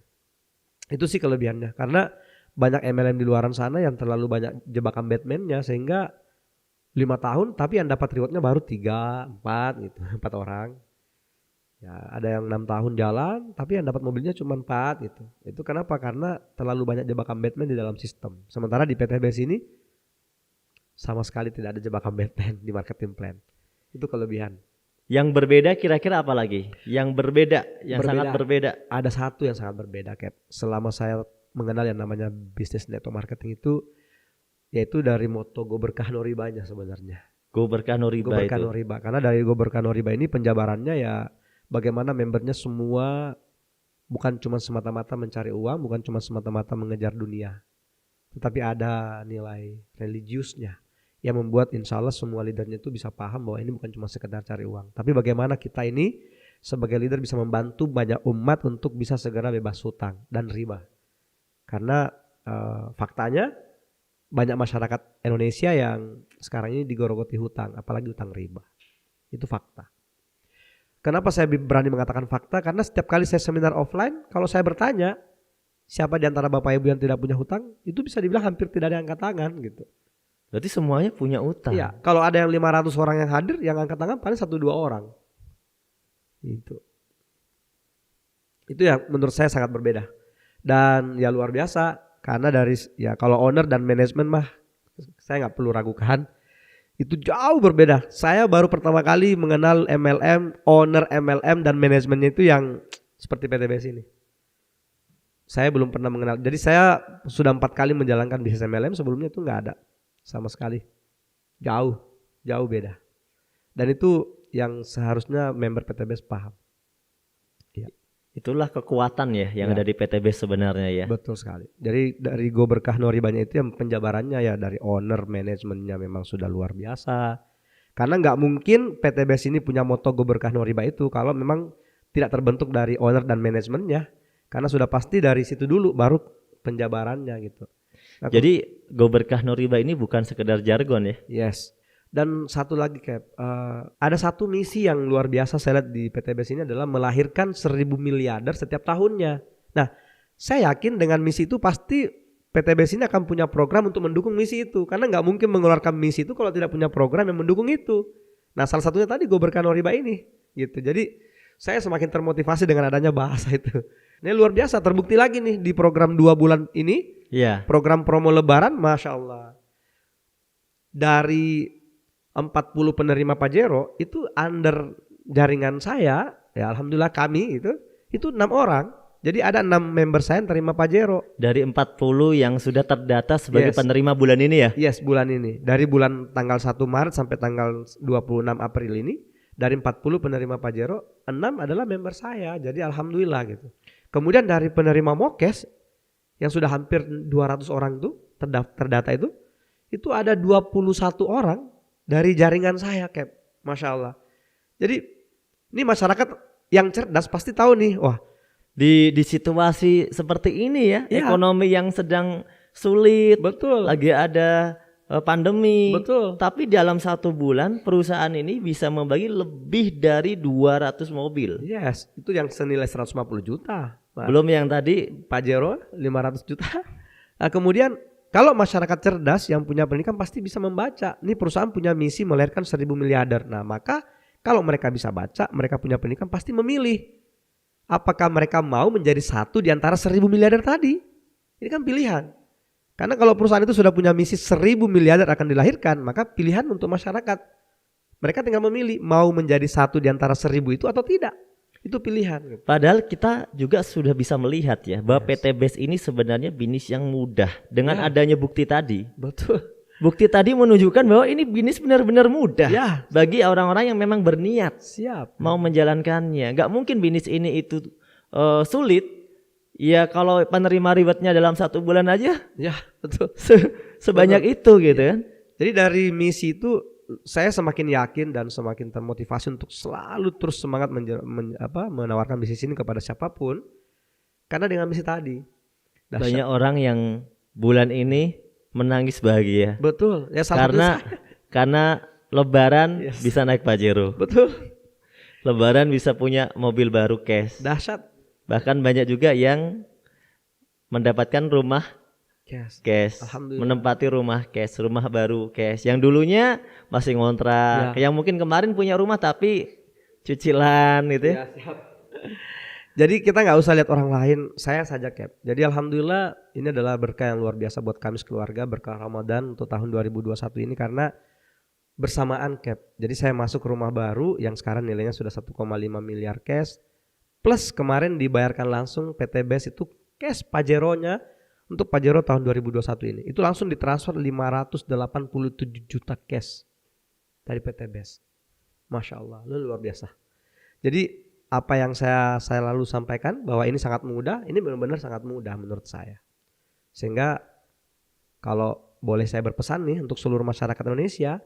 Itu sih kelebihannya. Karena banyak MLM di luaran sana yang terlalu banyak jebakan Batman-nya sehingga 5 tahun tapi yang dapat reward-nya baru 3, 4 gitu, 4 orang. Ya, ada yang 6 tahun jalan tapi yang dapat mobilnya cuma 4 gitu. Itu kenapa? Karena terlalu banyak jebakan Batman di dalam sistem. Sementara di PT BES ini sama sekali tidak ada jebakan Batman di marketing plan. Itu kelebihan. Yang berbeda kira-kira apa lagi? Yang berbeda, sangat berbeda. Ada satu yang sangat berbeda, Cap. Selama saya mengenal yang namanya bisnis network marketing itu, yaitu dari moto Go Berkah No Ribanya sebenarnya. Go Berkah No Riba. Go Berkah No Riba. Karena dari Go Berkah No Riba ini penjabarannya ya bagaimana membernya semua bukan cuma semata-mata mencari uang, bukan cuma semata-mata mengejar dunia, tetapi ada nilai religiusnya yang membuat insya Allah semua leadernya itu bisa paham bahwa ini bukan cuma sekedar cari uang, tapi bagaimana kita ini sebagai leader bisa membantu banyak umat untuk bisa segera bebas hutang dan riba. Karena faktanya banyak masyarakat Indonesia yang sekarang ini digorogoti hutang, apalagi hutang riba. Itu fakta. Kenapa saya berani mengatakan fakta? Karena setiap kali saya seminar offline, kalau saya bertanya siapa di antara Bapak Ibu yang tidak punya hutang, itu bisa dibilang hampir tidak ada yang angkat tangan gitu. Berarti semuanya punya utang. Iya, kalau ada yang 500 orang yang hadir, yang angkat tangan paling 1-2 orang. Itu yang menurut saya sangat berbeda. Dan ya luar biasa, karena dari ya kalau owner dan manajemen mah saya nggak perlu ragukan, itu jauh berbeda. Saya baru pertama kali mengenal MLM, owner MLM dan manajemennya itu yang seperti PT BES ini. Saya belum pernah mengenal. Jadi saya sudah 4 kali menjalankan bisnis MLM, sebelumnya itu nggak ada sama sekali. Jauh beda. Dan itu yang seharusnya member PT BES paham. Ya. Itulah kekuatan ya yang ada di PT BES sebenarnya ya. Betul sekali. Jadi dari Go Berkah No Ribanya itu yang penjabarannya ya dari owner, manajemennya memang sudah luar biasa. Karena nggak mungkin PT BES ini punya moto Go Berkah No Riba itu kalau memang tidak terbentuk dari owner dan manajemennya. Karena sudah pasti dari situ dulu baru penjabarannya gitu. Nah, jadi Go Berkah No Riba ini bukan sekedar jargon ya. Yes. Dan satu lagi Cap, ada satu misi yang luar biasa saya lihat di PT BES ini adalah melahirkan 1.000 miliarder setiap tahunnya. Nah, saya yakin dengan misi itu pasti PT BES ini akan punya program untuk mendukung misi itu. Karena nggak mungkin mengeluarkan misi itu kalau tidak punya program yang mendukung itu. Nah, salah satunya tadi Go Berkah No Riba ini. Gitu. Jadi saya semakin termotivasi dengan adanya bahasa itu. Ini luar biasa, terbukti lagi nih di program 2 bulan ini. Iya. Program promo lebaran, Masya Allah. Dari 40 penerima Pajero itu under jaringan saya, ya alhamdulillah kami itu 6 orang. Jadi ada 6 member saya yang terima Pajero. Dari 40 yang sudah terdata sebagai penerima bulan ini ya? Yes, bulan ini. Dari bulan tanggal 1 Maret sampai tanggal 26 April ini, dari 40 penerima Pajero, 6 adalah member saya. Jadi alhamdulillah gitu. Kemudian dari penerima Mokes yang sudah hampir 200 orang itu terdata itu ada 21 orang dari jaringan saya, Cap. Masya Allah. Jadi ini masyarakat yang cerdas pasti tahu nih, wah Di situasi seperti ini ya, Iya. ekonomi yang sedang sulit, betul, lagi ada pandemi. betul. Tapi dalam 1 bulan perusahaan ini bisa membagi lebih dari 200 mobil. Yes, itu yang senilai 150 juta. Pak. Belum yang tadi Pajero 500 juta. Nah, kemudian kalau masyarakat cerdas yang punya pendidikan pasti bisa membaca. Ini perusahaan punya misi melahirkan 1.000 miliarder. Nah, maka kalau mereka bisa baca, mereka punya pendidikan pasti memilih. Apakah mereka mau menjadi satu di antara 1.000 miliarder tadi? Ini kan pilihan. Karena kalau perusahaan itu sudah punya misi 1.000 miliarder akan dilahirkan, maka pilihan untuk masyarakat. Mereka tinggal memilih mau menjadi satu di antara 1.000 itu atau tidak. Itu pilihan. Padahal kita juga sudah bisa melihat ya bahwa Yes. PT BES ini sebenarnya bisnis yang mudah dengan Ya. adanya bukti tadi. Betul. Bukti tadi menunjukkan bahwa ini bisnis benar-benar mudah Ya, bagi orang-orang yang memang berniat siap. mau menjalankannya. Gak mungkin bisnis ini itu sulit. Ya kalau penerima rewardnya dalam 1 bulan aja Ya, betul. sebanyak itu gitu kan. Jadi dari misi itu saya semakin yakin dan semakin termotivasi untuk selalu terus semangat menawarkan bisnis ini kepada siapapun. Karena dengan misi tadi. Dahsyat. Banyak orang yang bulan ini menangis bahagia Betul. Ya salah satu saya. karena Lebaran Yes. bisa naik Pajero. Betul. Lebaran bisa punya mobil baru cash. Dahsyat. Bahkan banyak juga yang mendapatkan rumah Yes. cash, Alhamdulillah. menempati rumah cash, rumah baru cash. Yang dulunya masih ngontrak, yang mungkin kemarin punya rumah tapi cicilan gitu ya. Ya, siap. Jadi kita nggak usah lihat orang lain, saya saja, Cap. Jadi alhamdulillah ini adalah berkah yang luar biasa buat kami sekeluarga, berkah Ramadan untuk tahun 2021 ini karena bersamaan, Cap. Jadi saya masuk rumah baru yang sekarang nilainya sudah 1,5 miliar cash. Plus kemarin dibayarkan langsung PT BES itu cash Pajeronya untuk Pajero tahun 2021 ini. Itu langsung ditransfer 587 juta cash dari PT BES. Masya Allah, luar biasa. Jadi apa yang saya lalu sampaikan bahwa ini sangat mudah, ini benar-benar sangat mudah menurut saya. Sehingga kalau boleh saya berpesan nih untuk seluruh masyarakat Indonesia,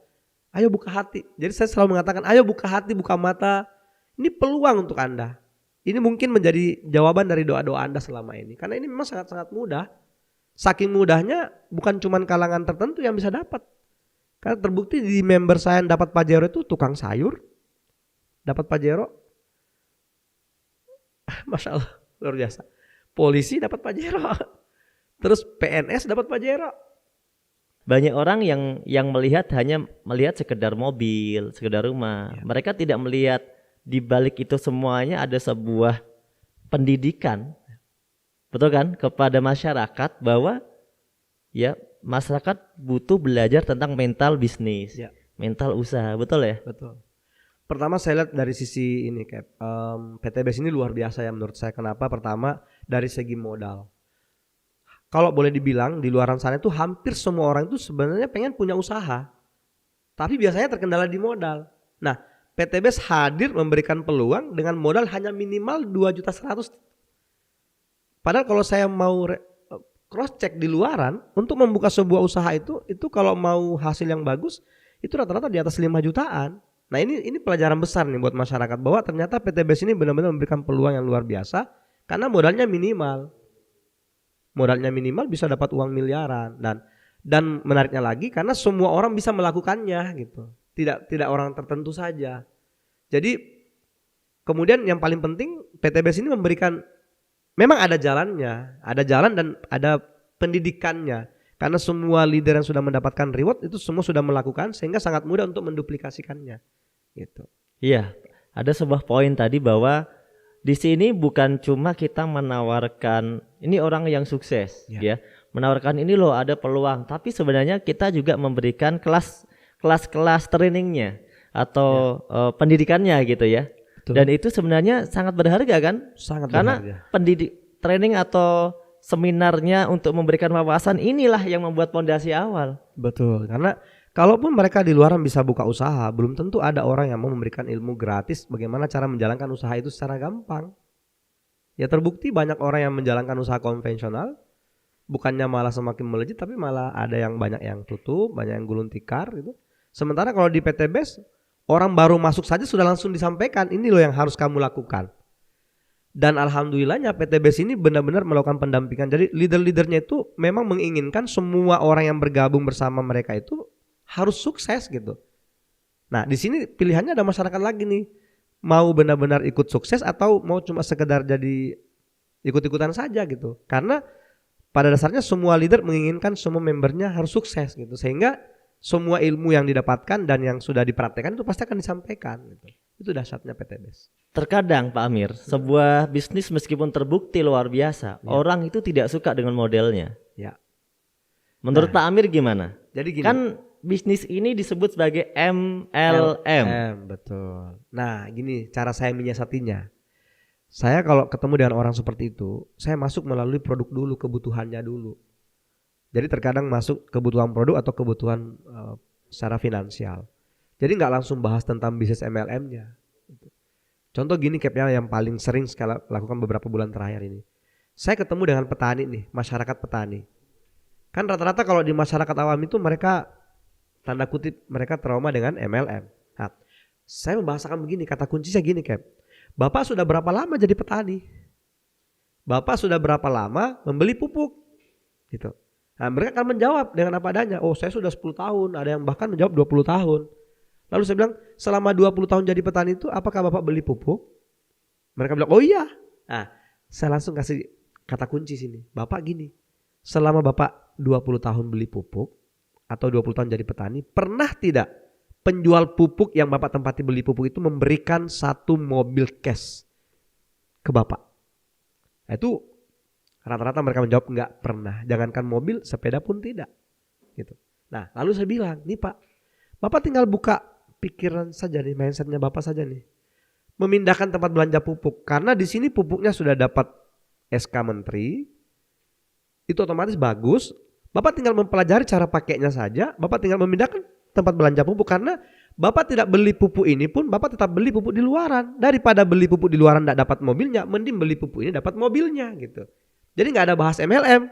ayo buka hati. Jadi saya selalu mengatakan, ayo buka hati, buka mata. Ini peluang untuk Anda. Ini mungkin menjadi jawaban dari doa-doa Anda selama ini. Karena ini memang sangat-sangat mudah. Saking mudahnya bukan cuma kalangan tertentu yang bisa dapat. Karena terbukti di member saya yang dapat Pajero itu tukang sayur, dapat Pajero. Masya Allah, luar biasa. Polisi dapat Pajero. Terus PNS dapat Pajero. Banyak orang yang melihat hanya melihat sekedar mobil, sekedar rumah. Ya. Mereka tidak melihat di balik itu semuanya ada sebuah pendidikan. Betul kan? Kepada masyarakat bahwa ya masyarakat butuh belajar tentang mental bisnis, Ya. mental usaha, betul ya? Betul. Pertama saya lihat dari sisi ini, Cap. PT BES ini luar biasa ya menurut saya. Kenapa? Pertama dari segi modal. Kalau boleh dibilang di luaran sana itu hampir semua orang itu sebenarnya pengen punya usaha. Tapi biasanya terkendala di modal. Nah, PT BES hadir memberikan peluang dengan modal hanya minimal 2.100.000. Padahal kalau saya mau cross check di luaran untuk membuka sebuah usaha itu kalau mau hasil yang bagus itu rata-rata di atas 5 jutaan. Nah, ini pelajaran besar nih buat masyarakat bahwa ternyata PT BES ini benar-benar memberikan peluang yang luar biasa karena modalnya minimal. Modalnya minimal bisa dapat uang miliaran dan menariknya lagi karena semua orang bisa melakukannya gitu. Tidak orang tertentu saja. Jadi kemudian yang paling penting PT BES ini memberikan memang ada jalannya, ada jalan dan ada pendidikannya. Karena semua leader yang sudah mendapatkan reward itu semua sudah melakukan sehingga sangat mudah untuk menduplikasikannya. Gitu. Iya, ada sebuah poin tadi bahwa di sini bukan cuma kita menawarkan ini orang yang sukses, ya, menawarkan ini loh ada peluang, tapi sebenarnya kita juga memberikan kelas trainingnya atau pendidikannya gitu ya. Betul. Dan itu sebenarnya sangat berharga kan? Sangat Karena berharga. training atau seminarnya untuk memberikan wawasan inilah yang membuat fondasi awal. Betul, karena kalaupun mereka di luaran bisa buka usaha, belum tentu ada orang yang mau memberikan ilmu gratis bagaimana cara menjalankan usaha itu secara gampang. Ya terbukti banyak orang yang menjalankan usaha konvensional, bukannya malah semakin melejit, tapi malah ada yang banyak yang tutup, banyak yang gulung tikar gitu. Sementara kalau di PTBes, orang baru masuk saja sudah langsung disampaikan, ini loh yang harus kamu lakukan. Dan alhamdulillahnya PTBes ini benar-benar melakukan pendampingan. Jadi leader-leadernya itu memang menginginkan semua orang yang bergabung bersama mereka itu harus sukses gitu. Nah di sini pilihannya ada masyarakat lagi nih, mau benar-benar ikut sukses atau mau cuma sekedar jadi ikut-ikutan saja gitu. Karena pada dasarnya semua leader menginginkan semua membernya harus sukses gitu, sehingga semua ilmu yang didapatkan dan yang sudah dipraktekkan itu pasti akan disampaikan gitu. Itu dahsyatnya PTBes. Terkadang Pak Amir, sebuah bisnis meskipun terbukti luar biasa, orang itu tidak suka dengan modelnya. Ya. Menurut Pak Amir gimana? Jadi gini. Kan bisnis ini disebut sebagai MLM. Betul. Nah, gini cara saya menyiasatinya. Saya kalau ketemu dengan orang seperti itu, saya masuk melalui produk dulu, kebutuhannya dulu. Jadi terkadang masuk kebutuhan produk atau kebutuhan secara finansial. Jadi nggak langsung bahas tentang bisnis MLM-nya. Contoh gini yang paling sering sekali lakukan beberapa bulan terakhir ini. Saya ketemu dengan petani nih, masyarakat petani. Kan rata-rata kalau di masyarakat awam itu mereka tanda kutip mereka trauma dengan MLM. Nah, saya membahasakan begini, kata kuncinya gini Bapak sudah berapa lama jadi petani? Bapak sudah berapa lama membeli pupuk? Gitu. Nah, mereka akan menjawab dengan apa adanya. Oh, saya sudah 10 tahun, ada yang bahkan menjawab 20 tahun. Lalu saya bilang, selama 20 tahun jadi petani itu apakah Bapak beli pupuk? Mereka bilang, oh iya. Nah, saya langsung kasih kata kunci sini. Bapak gini, selama Bapak 20 tahun beli pupuk atau 20 tahun jadi petani, pernah tidak penjual pupuk yang Bapak tempati beli pupuk itu memberikan 1 mobil cash ke Bapak? Nah, itu rata-rata mereka menjawab enggak pernah. Jangankan mobil, sepeda pun tidak. Gitu. Nah, lalu saya bilang, nih Pak, Bapak tinggal buka pikiran saja nih, mindsetnya Bapak saja nih, memindahkan tempat belanja pupuk. Karena di sini pupuknya sudah dapat SK Menteri, itu otomatis bagus. Bapak tinggal mempelajari cara pakainya saja. Bapak tinggal memindahkan tempat belanja pupuk. Karena Bapak tidak beli pupuk ini pun Bapak tetap beli pupuk di luaran. Daripada beli pupuk di luaran tidak dapat mobilnya, mending beli pupuk ini dapat mobilnya gitu. Jadi nggak ada bahas MLM,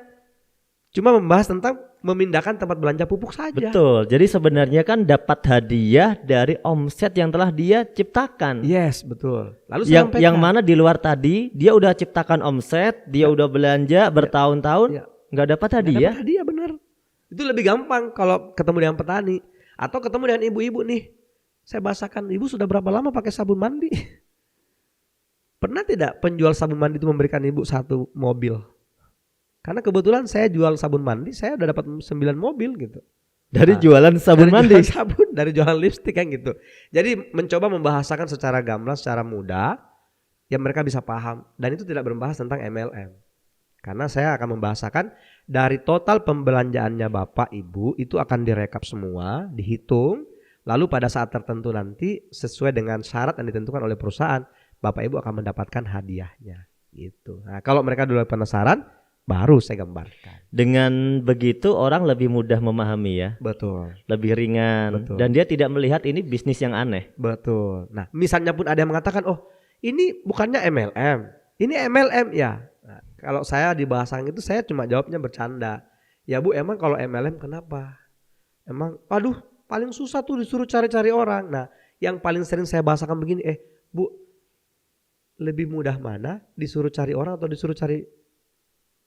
cuma membahas tentang memindahkan tempat belanja pupuk saja. Betul. Jadi sebenarnya kan dapat hadiah dari omset yang telah dia ciptakan. Yes, betul. Lalu yang mana di luar tadi dia udah ciptakan omset, dia udah belanja bertahun-tahun, nggak dapat hadiah. Nggak dapat hadiah, bener. Itu lebih gampang kalau ketemu dengan petani atau ketemu dengan ibu-ibu nih. Saya bahasakan, ibu sudah berapa lama pakai sabun mandi? Pernah tidak penjual sabun mandi itu memberikan ibu 1 mobil? Karena kebetulan saya jual sabun mandi, saya udah dapat 9 mobil gitu. Dari jualan sabun mandi? Jualan sabun, dari jualan lipstik kan gitu. Jadi mencoba membahasakan secara gamblang, secara mudah, yang mereka bisa paham. Dan itu tidak membahas tentang MLM. Karena saya akan membahasakan dari total pembelanjaannya Bapak Ibu, itu akan direkap semua, dihitung. Lalu pada saat tertentu nanti sesuai dengan syarat yang ditentukan oleh perusahaan, Bapak Ibu akan mendapatkan hadiahnya. Gitu. Nah, kalau mereka dulu penasaran, baru saya gambarkan. Dengan begitu orang lebih mudah memahami ya. Betul. Lebih ringan. Betul. Dan dia tidak melihat ini bisnis yang aneh. Betul. Nah, misalnya pun ada yang mengatakan, oh ini bukannya MLM, ini MLM ya. Nah, kalau saya di bahasan itu saya cuma jawabnya bercanda. Ya Bu, emang kalau MLM kenapa? Emang, aduh paling susah tuh disuruh cari-cari orang. Nah, yang paling sering saya bahasakan begini, Bu, lebih mudah mana disuruh cari orang atau disuruh cari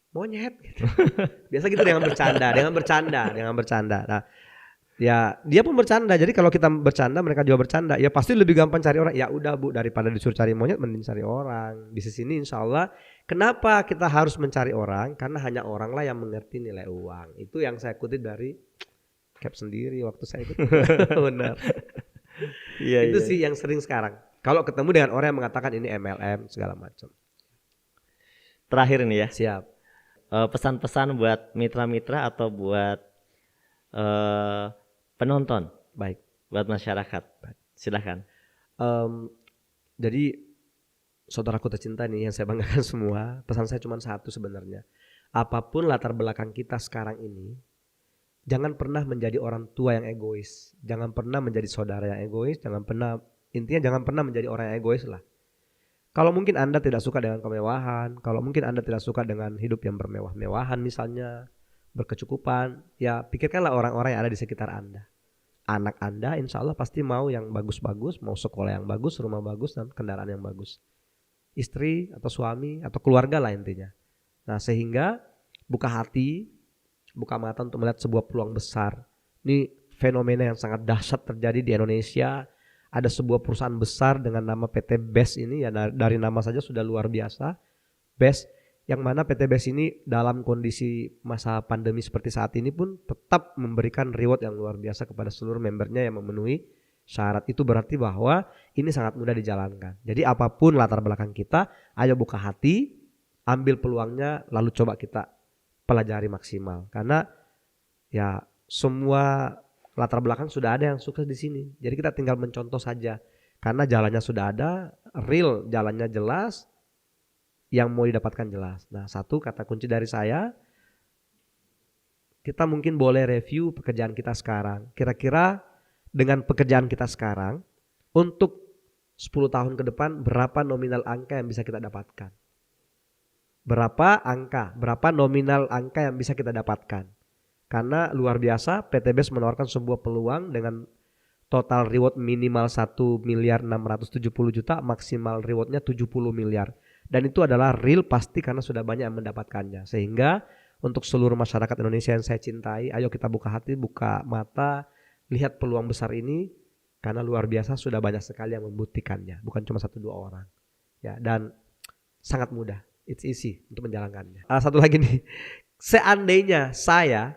monyet gitu. Biasa gitu dengan bercanda. Nah, ya dia pun bercanda. Jadi kalau kita bercanda, mereka juga bercanda. Ya pasti lebih gampang cari orang. Ya udah Bu, daripada disuruh cari monyet mending cari orang. Bisnis ini insya Allah. Kenapa kita harus mencari orang? Karena hanya oranglah yang mengerti nilai uang. Itu yang saya kutip dari Cap sendiri waktu saya ikut. Benar. Itu sih yang sering sekarang. Kalau ketemu dengan orang yang mengatakan ini MLM segala macam. Terakhir nih ya. Siap. Pesan-pesan buat mitra-mitra atau buat penonton, baik, buat masyarakat, silahkan. Jadi saudaraku tercinta nih yang saya banggakan semua, pesan saya cuma satu sebenarnya. Apapun latar belakang kita sekarang ini, jangan pernah menjadi orang tua yang egois, jangan pernah menjadi saudara yang egois, intinya jangan pernah menjadi orang yang egois lah. Kalau mungkin Anda tidak suka dengan kemewahan, kalau mungkin Anda tidak suka dengan hidup yang bermewah-mewahan misalnya, berkecukupan, ya pikirkanlah orang-orang yang ada di sekitar Anda. Anak Anda insya Allah pasti mau yang bagus-bagus, mau sekolah yang bagus, rumah bagus, dan kendaraan yang bagus. Istri atau suami atau keluarga lah intinya. Nah sehingga buka hati, buka mata untuk melihat sebuah peluang besar. Ini fenomena yang sangat dahsyat terjadi di Indonesia. Ada sebuah perusahaan besar dengan nama PT BES ini, ya dari nama saja sudah luar biasa. BES, yang mana PT BES ini dalam kondisi masa pandemi seperti saat ini pun tetap memberikan reward yang luar biasa kepada seluruh membernya yang memenuhi syarat. Itu berarti bahwa ini sangat mudah dijalankan. Jadi apapun latar belakang kita, ayo buka hati, ambil peluangnya, lalu coba kita pelajari maksimal. Karena ya semua latar belakang sudah ada yang sukses di sini. Jadi kita tinggal mencontoh saja. Karena jalannya sudah ada, real jalannya jelas, yang mau didapatkan jelas. Nah, satu kata kunci dari saya, kita mungkin boleh review pekerjaan kita sekarang. Kira-kira dengan pekerjaan kita sekarang, untuk 10 tahun ke depan berapa nominal angka yang bisa kita dapatkan? Berapa nominal angka yang bisa kita dapatkan? Karena luar biasa PT BES menawarkan sebuah peluang dengan total reward minimal 1.670.000.000, maksimal rewardnya 70 miliar. Dan itu adalah real pasti karena sudah banyak yang mendapatkannya. Sehingga untuk seluruh masyarakat Indonesia yang saya cintai, ayo kita buka hati, buka mata, lihat peluang besar ini. Karena luar biasa sudah banyak sekali yang membuktikannya. Bukan cuma 1-2 orang. Ya, dan sangat mudah. It's easy untuk menjalankannya. Satu lagi nih, seandainya saya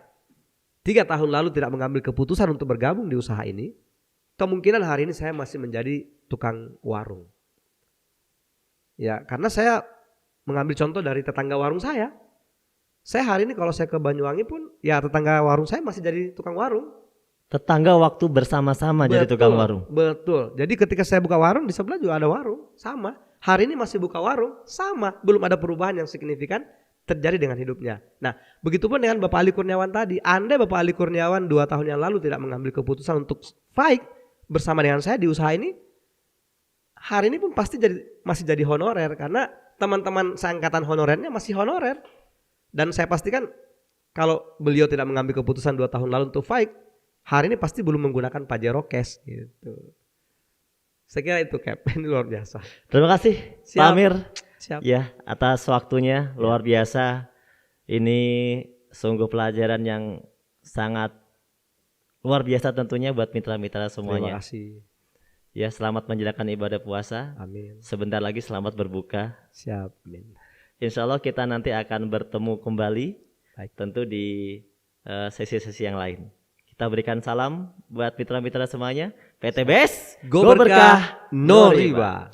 3 tahun lalu tidak mengambil keputusan untuk bergabung di usaha ini, kemungkinan hari ini saya masih menjadi tukang warung. Ya, karena saya mengambil contoh dari tetangga warung saya. Saya hari ini kalau saya ke Banyuwangi pun, ya tetangga warung saya masih jadi tukang warung. Tetangga waktu bersama-sama jadi tukang warung. Betul. Jadi ketika saya buka warung, di sebelah juga ada warung, sama. Hari ini masih buka warung, sama. Belum ada perubahan yang signifikan terjadi dengan hidupnya. Nah, begitupun dengan Bapak Ali Kurniawan tadi. Andai Bapak Ali Kurniawan 2 tahun yang lalu tidak mengambil keputusan untuk fight bersama dengan saya di usaha ini, hari ini pun pasti masih jadi honorer. Karena teman-teman seangkatan honorernya masih honorer. Dan saya pastikan kalau beliau tidak mengambil keputusan 2 tahun lalu untuk fight, hari ini pasti belum menggunakan Pajero Cash gitu. Saya kira itu Cap, ini luar biasa. Terima kasih Pak Amir. Siap. Ya, atas waktunya luar biasa. Ini sungguh pelajaran yang sangat luar biasa tentunya buat mitra-mitra semuanya. Terima kasih. Ya, selamat menjalankan ibadah puasa. Amin. Sebentar lagi selamat berbuka. Siap. Amin. Insya Allah kita nanti akan bertemu kembali. Baik. Tentu di sesi-sesi yang lain. Kita berikan salam buat mitra-mitra semuanya. PT BES, Go berkah, no riba.